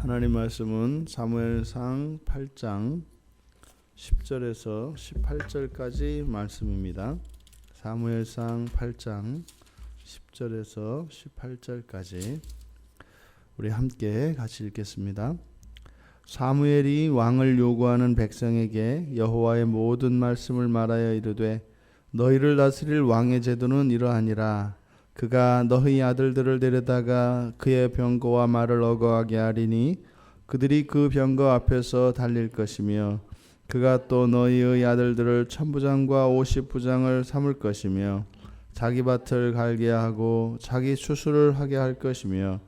하나님 말씀은 사무엘상 8장 10절에서 18절까지 말씀입니다. 사무엘상 8장 10절에서 18절까지 우리 함께 같이 읽겠습니다. 사무엘이 왕을 요구하는 백성에게 여호와의 모든 말씀을 말하여 이르되 너희를 다스릴 왕의 제도는 이러하니라. 그가 너희 아들들을 데려다가 그의 병거와 말을 어거하게 하리니 그들이 그 병거 앞에서 달릴 것이며 그가 또 너희의 아들들을 천부장과 오십부장을 삼을 것이며 자기 밭을 갈게 하고 자기 추수를 하게 할 것이며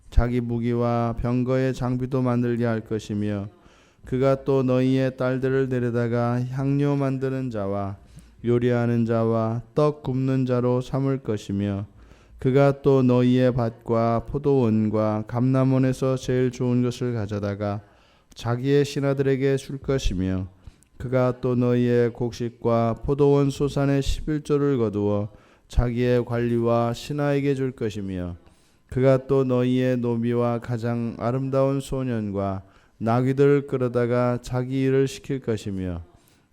자기 무기와 병거의 장비도 만들게 할 것이며 그가 또 너희의 딸들을 데려다가 향료 만드는 자와 요리하는 자와 떡 굽는 자로 삼을 것이며 그가 또 너희의 밭과 포도원과 감람원에서 제일 좋은 것을 가져다가 자기의 신하들에게 줄 것이며 그가 또 너희의 곡식과 포도원 소산의 11조를 거두어 자기의 관리와 신하에게 줄 것이며 그가 또 너희의 노비와 가장 아름다운 소년과 나귀들을 끌어다가 자기 일을 시킬 것이며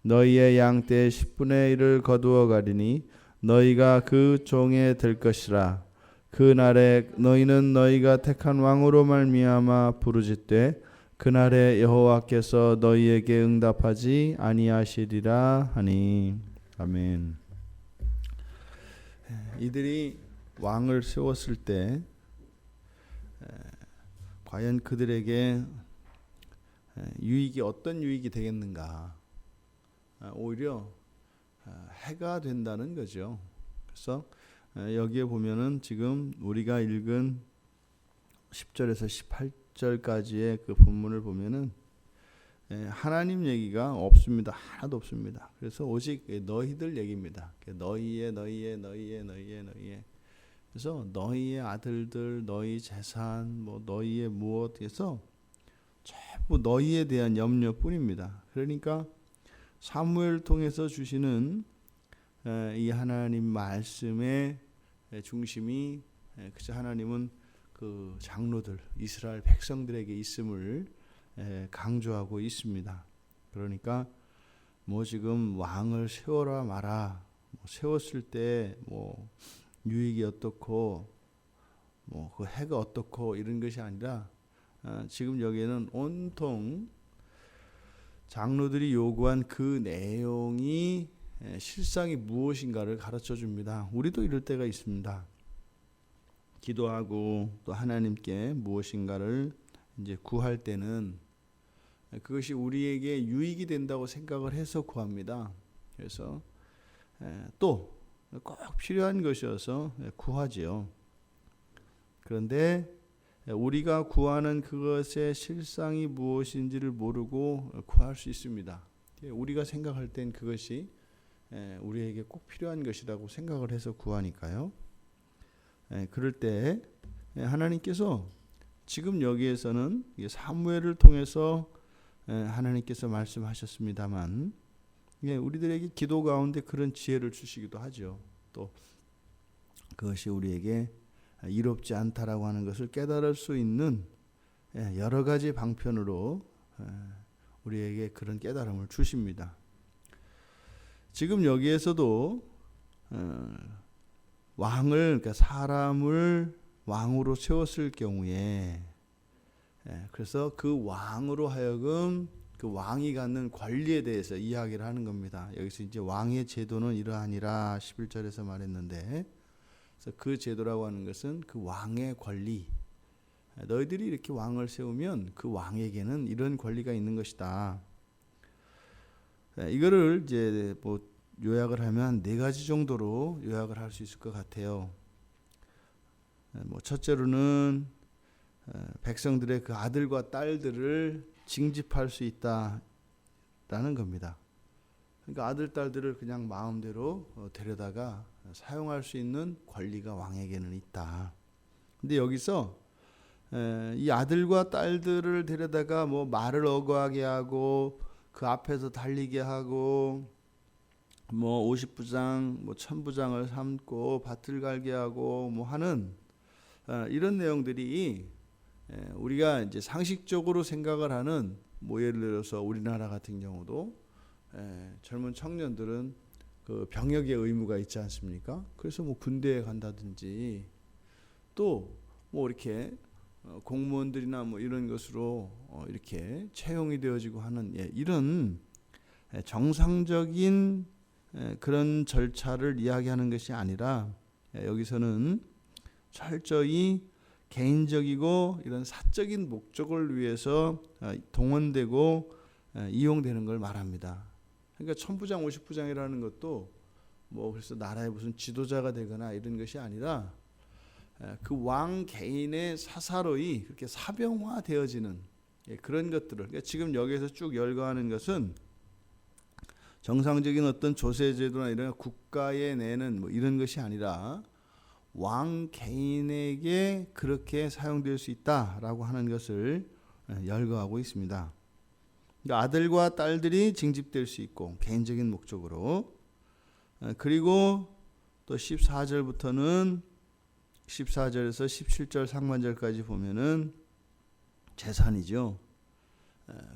너희의 양떼의 10분의 1을 거두어 가리니 너희가 그 종에 될 것이라. 그 날에 너희는 너희가 택한 왕으로 말미암아 부르짖되 그날에 여호와께서 너희에게 응답하지 아니하시리라 하니. 아멘. 이들이 왕을 세웠을 때 과연 그들에게 유익이 어떤 유익이 되겠는가? 오히려 해가 된다는 거죠. 그래서 여기에 보면은 지금 우리가 읽은 10절에서 18절까지의 그 본문을 보면은 하나님 얘기가 없습니다. 하나도 없습니다. 그래서 오직 너희들 얘기입니다. 너희의. 그래서 너희의 아들들, 너희 재산, 뭐 너희의 무엇에서 전부 너희에 대한 염려뿐입니다. 그러니까 사무엘 통해서 주시는 이 하나님 말씀의 중심이 그저 하나님은 그 장로들, 이스라엘 백성들에게 있음을 강조하고 있습니다. 그러니까 뭐 지금 왕을 세워라 마라, 세웠을 때 뭐 유익이 어떻고 뭐 그 해가 어떻고 이런 것이 아니라 지금 여기에는 온통 장로들이 요구한 그 내용이 실상이 무엇인가를 가르쳐 줍니다. 우리도 이럴 때가 있습니다. 기도하고 또 하나님께 무엇인가를 이제 구할 때는 그것이 우리에게 유익이 된다고 생각을 해서 구합니다. 그래서 또 꼭 필요한 것이어서 구하지요. 그런데 우리가 구하는 그것의 실상이 무엇인지를 모르고 구할 수 있습니다. 우리가 생각할 땐 그것이 우리에게 꼭 필요한 것이라고 생각을 해서 구하니까요. 그럴 때 하나님께서 지금 여기에서는 사무엘을 통해서 하나님께서 말씀하셨습니다만 우리들에게 기도 가운데 그런 지혜를 주시기도 하죠. 또 그것이 우리에게 이롭지 않다라고 하는 것을 깨달을 수 있는 여러 가지 방편으로 우리에게 그런 깨달음을 주십니다. 지금 여기에서도 왕을, 그러니까 사람을 왕으로 세웠을 경우에 그래서 그 왕으로 하여금 그 왕이 갖는 권리에 대해서 이야기를 하는 겁니다. 여기서 이제 왕의 제도는 이러하니라 11절에서 말했는데 그래서 그 제도라고 하는 것은 그 왕의 권리. 너희들이 이렇게 왕을 세우면 그 왕에게는 이런 권리가 있는 것이다. 이거를 이제 뭐 요약을 하면 네 가지 정도로 요약을 할 수 있을 것 같아요. 뭐 첫째로는 백성들의 그 아들과 딸들을 징집할 수 있다라는 겁니다. 그러니까 아들, 딸들을 그냥 마음대로 데려다가 사용할 수 있는 권리가 왕에게는 있다. 근데 여기서 이 아들과 딸들을 데려다가 뭐 말을 어거하게 하고 그 앞에서 달리게 하고 뭐 50부장, 뭐 1000부장을 삼고 밭을 갈게 하고 뭐 하는 이런 내용들이 우리가 이제 상식적으로 생각을 하는 뭐 예를 들어서 우리나라 같은 경우도 젊은 청년들은 그 병역의 의무가 있지 않습니까? 그래서 뭐 군대에 간다든지 또 뭐 이렇게 공무원들이나 뭐 이런 것으로 이렇게 채용이 되어지고 하는 이런 정상적인 그런 절차를 이야기하는 것이 아니라 여기서는 철저히 개인적이고 이런 사적인 목적을 위해서 동원되고 이용되는 걸 말합니다. 그러니까 천부장 50부장이라는 것도 뭐 그래서 나라의 무슨 지도자가 되거나 이런 것이 아니라 그 왕 개인의 사사로이 그렇게 사병화되어지는 그런 것들을, 그러니까 지금 여기에서 쭉 열거하는 것은 정상적인 어떤 조세제도나 이런 국가에 내는 뭐 이런 것이 아니라 왕 개인에게 그렇게 사용될 수 있다라고 하는 것을 열거하고 있습니다. 그러니까 아들과 딸들이 징집될 수 있고 개인적인 목적으로, 그리고 또 14절부터는 14절에서 17절 상반절까지 보면은 재산이죠.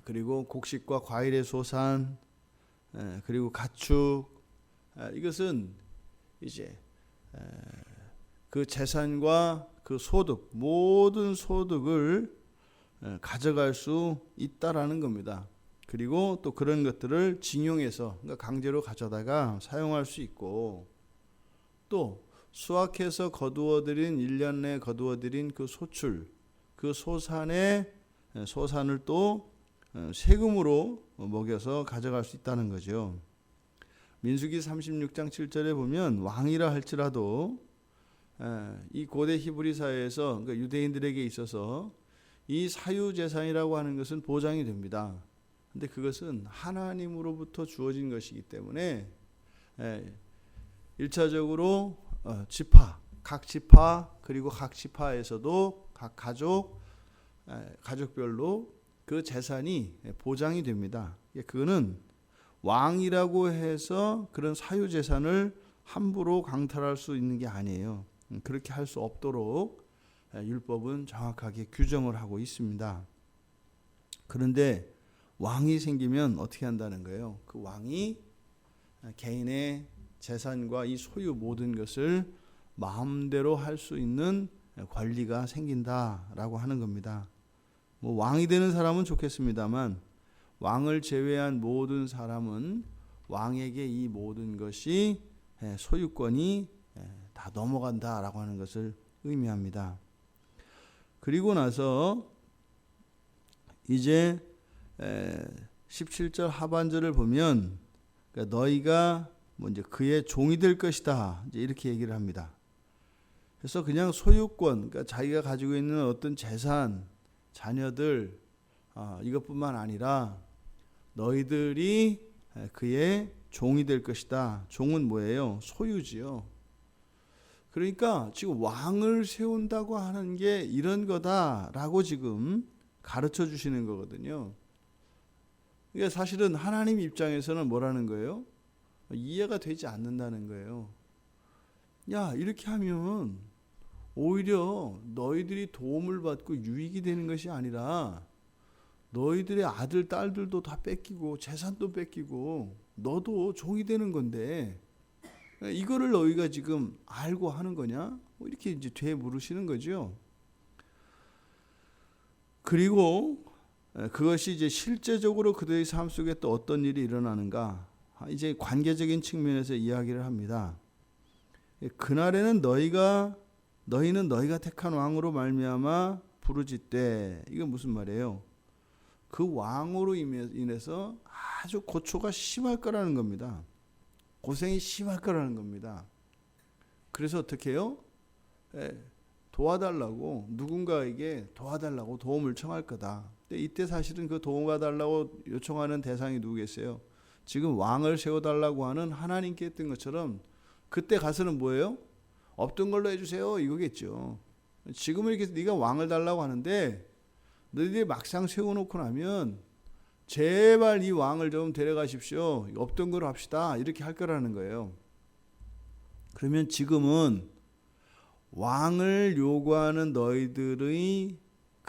그리고 곡식과 과일의 소산, 그리고 가축, 이것은 이제 그 재산과 그 소득, 모든 소득을 가져갈 수 있다라는 겁니다. 그리고 또 그런 것들을 징용해서, 그러니까 강제로 가져다가 사용할 수 있고, 또 수확해서 거두어들인 1년 내에 거두어들인 그 소출, 그 소산을 또 세금으로 먹여서 가져갈 수 있다는 거죠. 민수기 36장 7절에 보면 왕이라 할지라도 이 고대 히브리 사회에서, 그러니까 유대인들에게 있어서 이 사유재산이라고 하는 것은 보장이 됩니다. 근데 그것은 하나님으로부터 주어진 것이기 때문에 1차적으로 지파, 각 지파, 그리고 각 지파에서도 각 가족별로 그 재산이 보장이 됩니다. 그거는 왕이라고 해서 그런 사유재산을 함부로 강탈할 수 있는 게 아니에요. 그렇게 할 수 없도록 율법은 정확하게 규정을 하고 있습니다. 그런데 왕이 생기면 어떻게 한다는 거예요? 그 왕이 개인의 재산과 이 소유 모든 것을 마음대로 할 수 있는 권리가 생긴다라고 하는 겁니다. 뭐 왕이 되는 사람은 좋겠습니다만 왕을 제외한 모든 사람은 왕에게 이 모든 것이 소유권이 다 넘어간다라고 하는 것을 의미합니다. 그리고 나서 이제 17절 하반절을 보면, 그러니까 너희가 뭐 이제 그의 종이 될 것이다, 이제 이렇게 얘기를 합니다. 그래서 그냥 소유권, 그러니까 자기가 가지고 있는 어떤 재산, 자녀들, 이것뿐만 아니라 너희들이 그의 종이 될 것이다. 종은 뭐예요? 소유지요. 그러니까 지금 왕을 세운다고 하는 게 이런 거다라고 지금 가르쳐 주시는 거거든요. 그러니까 사실은 하나님 입장에서는 뭐라는 거예요? 이해가 되지 않는다는 거예요. 야, 이렇게 하면 오히려 너희들이 도움을 받고 유익이 되는 것이 아니라 너희들의 아들, 딸들도 다 뺏기고 재산도 뺏기고 너도 종이 되는 건데 이거를 너희가 지금 알고 하는 거냐? 이렇게 이제 되물으시는 거죠. 그리고 그것이 이제 실제적으로 그들의 삶 속에 또 어떤 일이 일어나는가? 이제 관계적인 측면에서 이야기를 합니다. 그날에는 너희는 너희가 택한 왕으로 말미암아 부르짖되, 이건 무슨 말이에요? 그 왕으로 인해서 아주 고초가 심할 거라는 겁니다. 고생이 심할 거라는 겁니다. 그래서 어떻게 해요? 도와달라고, 누군가에게 도와달라고 도움을 청할 거다. 근데 이때 사실은 그 도와달라고 요청하는 대상이 누구겠어요? 지금 왕을 세워달라고 하는 하나님께 했던 것처럼 그때 가서는 뭐예요? 없던 걸로 해주세요, 이거겠죠. 지금은 이렇게 네가 왕을 달라고 하는데 너희들이 막상 세워놓고 나면 제발 이 왕을 좀 데려가십시오, 없던 걸로 합시다, 이렇게 할 거라는 거예요. 그러면 지금은 왕을 요구하는 너희들의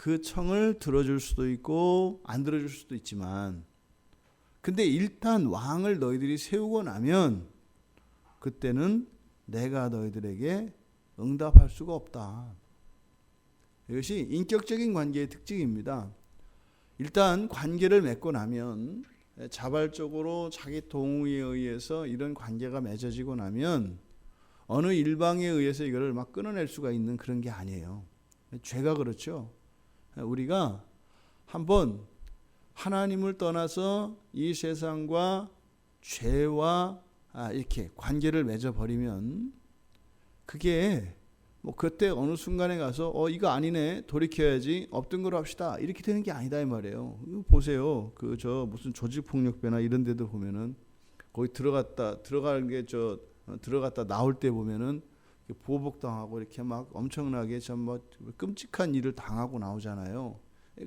그 청을 들어줄 수도 있고 안 들어줄 수도 있지만, 근데 일단 왕을 너희들이 세우고 나면 그때는 내가 너희들에게 응답할 수가 없다. 이것이 인격적인 관계의 특징입니다. 일단 관계를 맺고 나면, 자발적으로 자기 동의에 의해서 이런 관계가 맺어지고 나면 어느 일방에 의해서 이거를 막 끊어낼 수가 있는 그런 게 아니에요. 죄가 그렇죠. 우리가 한번 하나님을 떠나서 이 세상과 죄와 이렇게 관계를 맺어버리면 그게 뭐 그때 어느 순간에 가서 이거 아니네, 돌이켜야지, 없던 거로 합시다, 이렇게 되는 게 아니다 이 말이에요. 이거 보세요. 그 저 무슨 조직폭력배나 이런 데도 보면은 거기 들어갔다 나올 때 보면은 보복당하고 이렇게 막 엄청나게 참 뭐 끔찍한 일을 당하고 나오잖아요.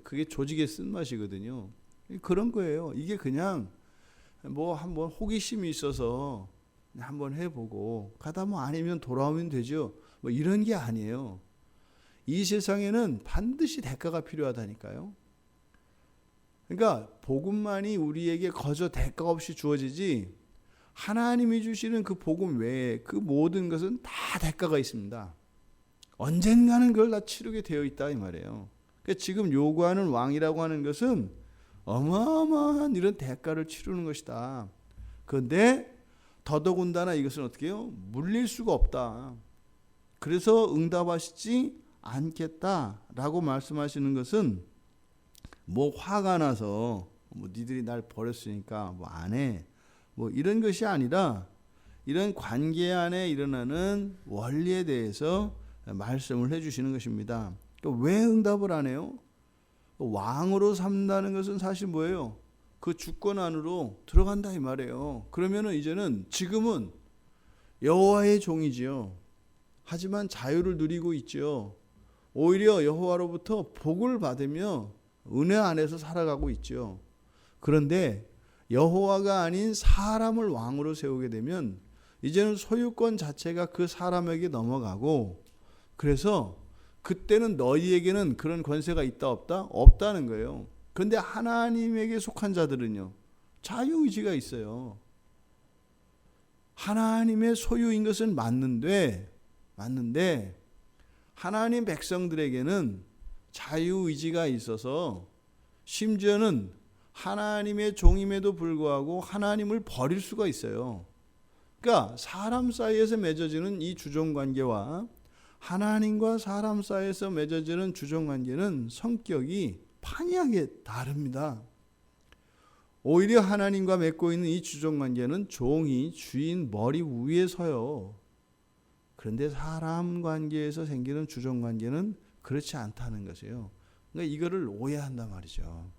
그게 조직의 쓴맛이거든요. 그런 거예요. 이게 그냥 뭐 한번 호기심이 있어서 한번 해보고 가다 뭐 아니면 돌아오면 되죠. 뭐 이런 게 아니에요. 이 세상에는 반드시 대가가 필요하다니까요. 그러니까 복음만이 우리에게 거저 대가 없이 주어지지, 하나님이 주시는 그 복음 외에 그 모든 것은 다 대가가 있습니다. 언젠가는 그걸 다 치르게 되어 있다 이 말이에요. 그러니까 지금 요구하는 왕이라고 하는 것은 어마어마한 이런 대가를 치르는 것이다. 그런데 더더군다나 이것은 어떻게 해요? 물릴 수가 없다. 그래서 응답하시지 않겠다라고 말씀하시는 것은 뭐 화가 나서 뭐 니들이 날 버렸으니까 뭐 안 해, 뭐 이런 것이 아니라 이런 관계 안에 일어나는 원리에 대해서 말씀을 해주시는 것입니다. 그러니까 왜 응답을 안 해요? 왕으로 삼는다는 것은 사실 뭐예요? 그 주권 안으로 들어간다 이 말이에요. 그러면은 이제는 지금은 여호와의 종이지요. 하지만 자유를 누리고 있죠. 오히려 여호와로부터 복을 받으며 은혜 안에서 살아가고 있죠. 그런데 여호와가 아닌 사람을 왕으로 세우게 되면 이제는 소유권 자체가 그 사람에게 넘어가고, 그래서 그때는 너희에게는 그런 권세가 있다 없다? 없다는 거예요. 그런데 하나님에게 속한 자들은요, 자유의지가 있어요. 하나님의 소유인 것은 맞는데 하나님 백성들에게는 자유의지가 있어서 심지어는 하나님의 종임에도 불구하고 하나님을 버릴 수가 있어요. 그러니까 사람 사이에서 맺어지는 이 주종관계와 하나님과 사람 사이에서 맺어지는 주종관계는 성격이 판이하게 다릅니다. 오히려 하나님과 맺고 있는 이 주종관계는 종이 주인 머리 위에 서요. 그런데 사람 관계에서 생기는 주종관계는 그렇지 않다는 것이에요. 그러니까 이거를 오해한단 말이죠.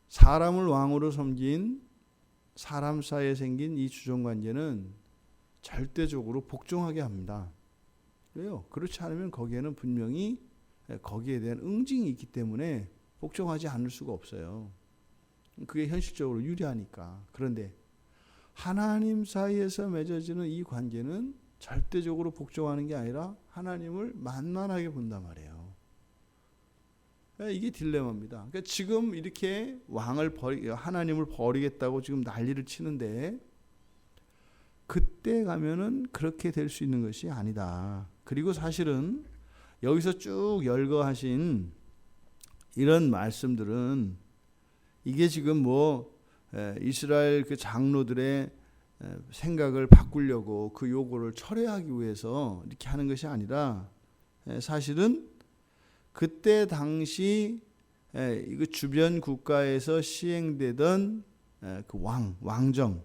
사람을 왕으로 섬긴 사람 사이에 생긴 이 주종관계는 절대적으로 복종하게 합니다. 왜요? 그렇지 않으면 거기에는 분명히 거기에 대한 응징이 있기 때문에 복종하지 않을 수가 없어요. 그게 현실적으로 유리하니까. 그런데 하나님 사이에서 맺어지는 이 관계는 절대적으로 복종하는 게 아니라 하나님을 만만하게 본단 말이에요. 이게 딜레마입니다. 그러니까 지금 이렇게 하나님을 버리겠다고 지금 난리를 치는데, 그때 가면은 그렇게 될 수 있는 것이 아니다. 그리고 사실은 여기서 쭉 열거하신 이런 말씀들은 이게 지금 뭐 이스라엘 그 장로들의 생각을 바꾸려고 그 요구를 철회하기 위해서 이렇게 하는 것이 아니라, 사실은 그때 당시 그 주변 국가에서 시행되던 그 왕정,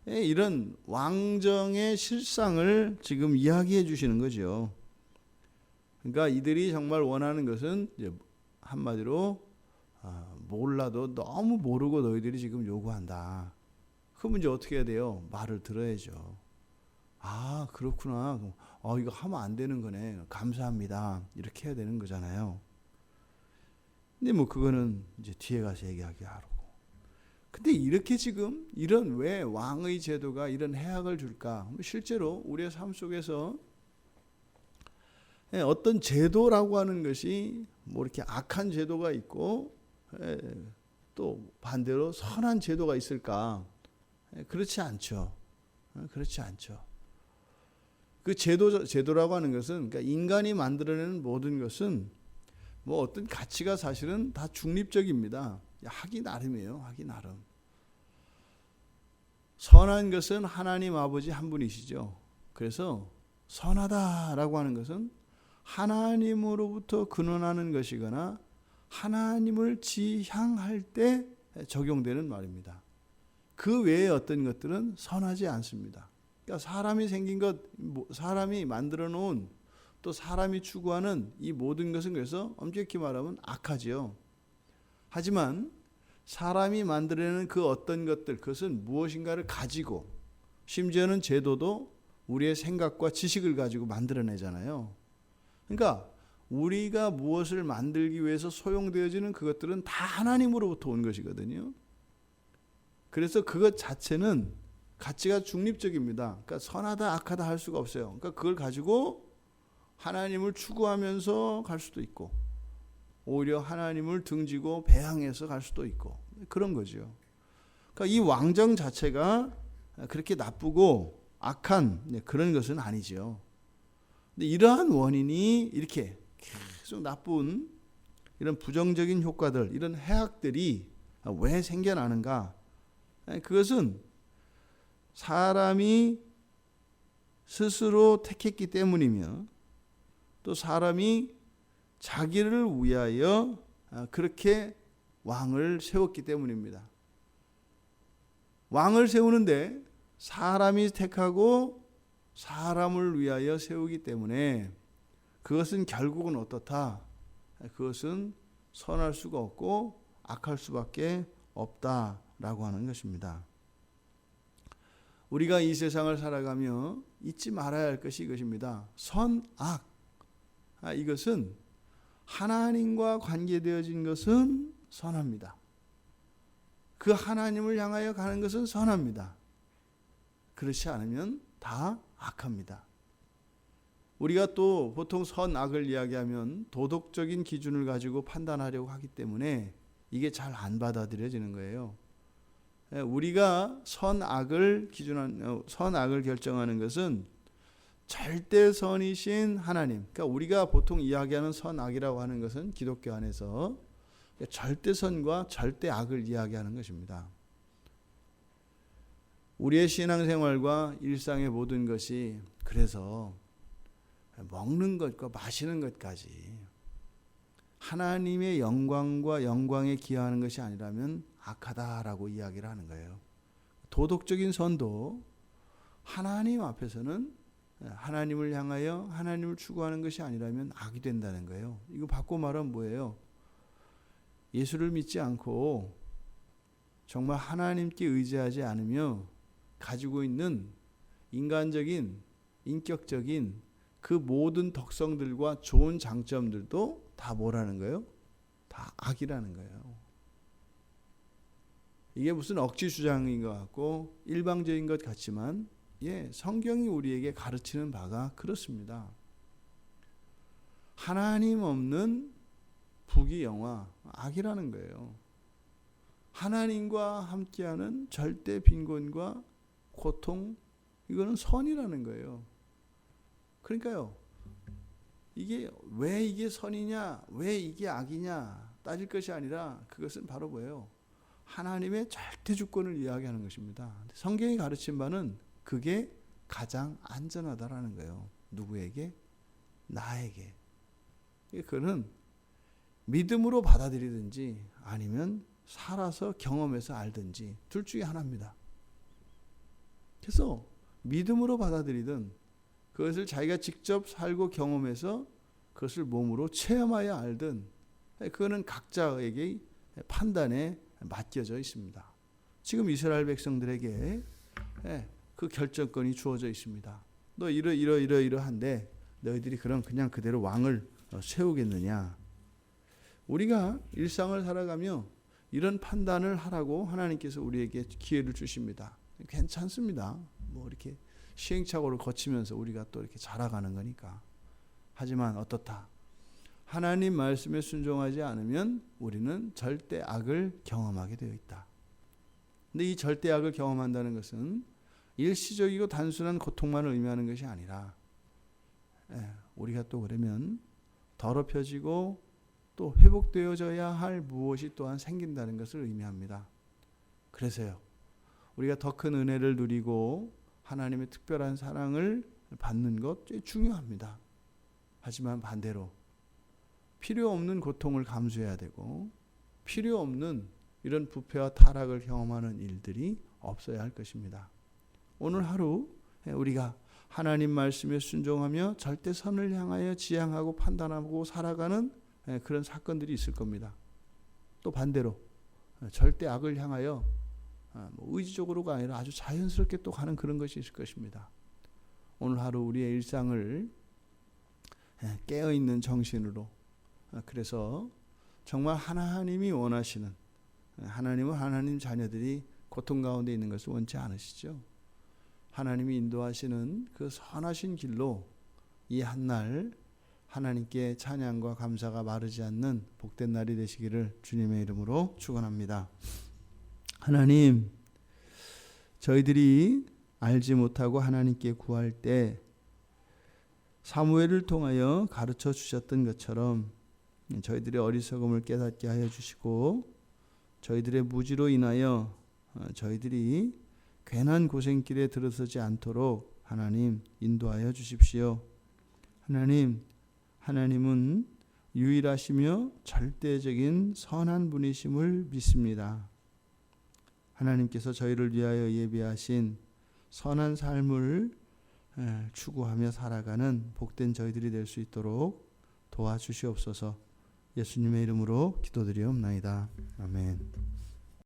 이런 왕정의 실상을 지금 이야기해 주시는 거죠. 그러니까 이들이 정말 원하는 것은 한마디로 몰라도 너무 모르고 너희들이 지금 요구한다. 그러면 이제 어떻게 해야 돼요? 말을 들어야죠. 아, 그렇구나. 이거 하면 안 되는 거네. 감사합니다. 이렇게 해야 되는 거잖아요. 근데 뭐 그거는 이제 뒤에 가서 얘기하기 하고. 근데 이렇게 지금 이런 왜 왕의 제도가 이런 해악을 줄까? 실제로 우리의 삶 속에서 어떤 제도라고 하는 것이 뭐 이렇게 악한 제도가 있고 또 반대로 선한 제도가 있을까? 그렇지 않죠. 그렇지 않죠. 그 제도라고 하는 것은, 그러니까 인간이 만들어내는 모든 것은 뭐 어떤 가치가 사실은 다 중립적입니다. 하기 나름이에요. 하기 나름. 선한 것은 하나님 아버지 한 분이시죠. 그래서 선하다라고 하는 것은 하나님으로부터 근원하는 것이거나 하나님을 지향할 때 적용되는 말입니다. 그 외에 어떤 것들은 선하지 않습니다. 그러니까 사람이 생긴 것, 사람이 만들어 놓은 또 사람이 추구하는 이 모든 것은 그래서 엄격히 말하면 악하지요. 하지만 사람이 만들어내는 그 어떤 것들, 그것은 무엇인가를 가지고, 심지어는 제도도 우리의 생각과 지식을 가지고 만들어내잖아요. 그러니까 우리가 무엇을 만들기 위해서 소용되어지는 그것들은 다 하나님으로부터 온 것이거든요. 그래서 그것 자체는 가치가 중립적입니다. 그러니까 선하다 악하다 할 수가 없어요. 그러니까 그걸 가지고 하나님을 추구하면서 갈 수도 있고 오히려 하나님을 등지고 배항해서 갈 수도 있고 그런 거죠. 그러니까 이 왕정 자체가 그렇게 나쁘고 악한 그런 것은 아니죠. 근데 이러한 원인이 이렇게 계속 나쁜 이런 부정적인 효과들, 이런 해악들이 왜 생겨나는가? 그것은 사람이 스스로 택했기 때문이며 또 사람이 자기를 위하여 그렇게 왕을 세웠기 때문입니다. 왕을 세우는데 사람이 택하고 사람을 위하여 세우기 때문에 그것은 결국은 어떻다? 그것은 선할 수가 없고 악할 수밖에 없다라고 하는 것입니다. 우리가 이 세상을 살아가며 잊지 말아야 할 것이 이것입니다. 선, 악. 이것은 하나님과 관계되어진 것은 선합니다. 그 하나님을 향하여 가는 것은 선합니다. 그렇지 않으면 다 악합니다. 우리가 또 보통 선, 악을 이야기하면 도덕적인 기준을 가지고 판단하려고 하기 때문에 이게 잘 안 받아들여지는 거예요. 우리가 선악을 결정하는 것은 절대 선이신 하나님. 그러니까 우리가 보통 이야기하는 선악이라고 하는 것은 기독교 안에서 절대 선과 절대 악을 이야기하는 것입니다. 우리의 신앙생활과 일상의 모든 것이 그래서 먹는 것과 마시는 것까지 하나님의 영광과 영광에 기여하는 것이 아니라면 악하다라고 이야기를 하는 거예요. 도덕적인 선도 하나님 앞에서는 하나님을 향하여 하나님을 추구하는 것이 아니라면 악이 된다는 거예요. 이거 바꿔 말하면 뭐예요? 예수를 믿지 않고 정말 하나님께 의지하지 않으며 가지고 있는 인간적인, 인격적인 그 모든 덕성들과 좋은 장점들도 다 뭐라는 거예요? 다 악이라는 거예요. 이게 무슨 억지 주장인 것 같고 일방적인 것 같지만 성경이 우리에게 가르치는 바가 그렇습니다. 하나님 없는 부귀영화, 악이라는 거예요. 하나님과 함께하는 절대 빈곤과 고통, 이거는 선이라는 거예요. 그러니까요, 왜 이게 선이냐, 왜 이게 악이냐 따질 것이 아니라 그것은 바로 뭐예요? 하나님의 절대 주권을 이야기하는 것입니다. 성경이 가르친 바는 그게 가장 안전하다라는 거예요. 누구에게? 나에게. 그거는 믿음으로 받아들이든지 아니면 살아서 경험해서 알든지 둘 중에 하나입니다. 그래서 믿음으로 받아들이든 그것을 자기가 직접 살고 경험해서 그것을 몸으로 체험하여 알든 그거는 각자에게 판단에 맡겨져 있습니다. 지금 이스라엘 백성들에게 그 결정권이 주어져 있습니다. 너 이러한데 너희들이 그럼 그냥 그대로 왕을 세우겠느냐? 우리가 일상을 살아가며 이런 판단을 하라고 하나님께서 우리에게 기회를 주십니다. 괜찮습니다. 뭐 이렇게 시행착오를 거치면서 우리가 또 이렇게 자라가는 거니까. 하지만 어떻다? 하나님 말씀에 순종하지 않으면 우리는 절대 악을 경험하게 되어 있다. 근데 이 절대 악을 경험한다는 것은 일시적이고 단순한 고통만을 의미하는 것이 아니라 우리가 또 그러면 더럽혀지고 또 회복되어져야 할 무엇이 또한 생긴다는 것을 의미합니다. 그래서요, 우리가 더 큰 은혜를 누리고 하나님의 특별한 사랑을 받는 것 중요합니다. 하지만 반대로 필요 없는 고통을 감수해야 되고 필요 없는 이런 부패와 타락을 경험하는 일들이 없어야 할 것입니다. 오늘 하루 우리가 하나님 말씀에 순종하며 절대 선을 향하여 지향하고 판단하고 살아가는 그런 사건들이 있을 겁니다. 또 반대로 절대 악을 향하여 의지적으로가 아니라 아주 자연스럽게 또 가는 그런 것이 있을 것입니다. 오늘 하루 우리의 일상을 깨어있는 정신으로, 그래서 정말 하나님이 원하시는, 하나님은 하나님 자녀들이 고통 가운데 있는 것을 원치 않으시죠. 하나님이 인도하시는 그 선하신 길로 이 한날 하나님께 찬양과 감사가 마르지 않는 복된 날이 되시기를 주님의 이름으로 축원합니다. 하나님, 저희들이 알지 못하고 하나님께 구할 때 사무엘을 통하여 가르쳐 주셨던 것처럼 저희들의 어리석음을 깨닫게 하여 주시고 저희들의 무지로 인하여 저희들이 괜한 고생길에 들어서지 않도록 하나님 인도하여 주십시오. 하나님은 유일하시며 절대적인 선한 분이심을 믿습니다. 하나님께서 저희를 위하여 예비하신 선한 삶을 추구하며 살아가는 복된 저희들이 될 수 있도록 도와주시옵소서. 예수님의 이름으로 기도드리옵나이다. 아멘.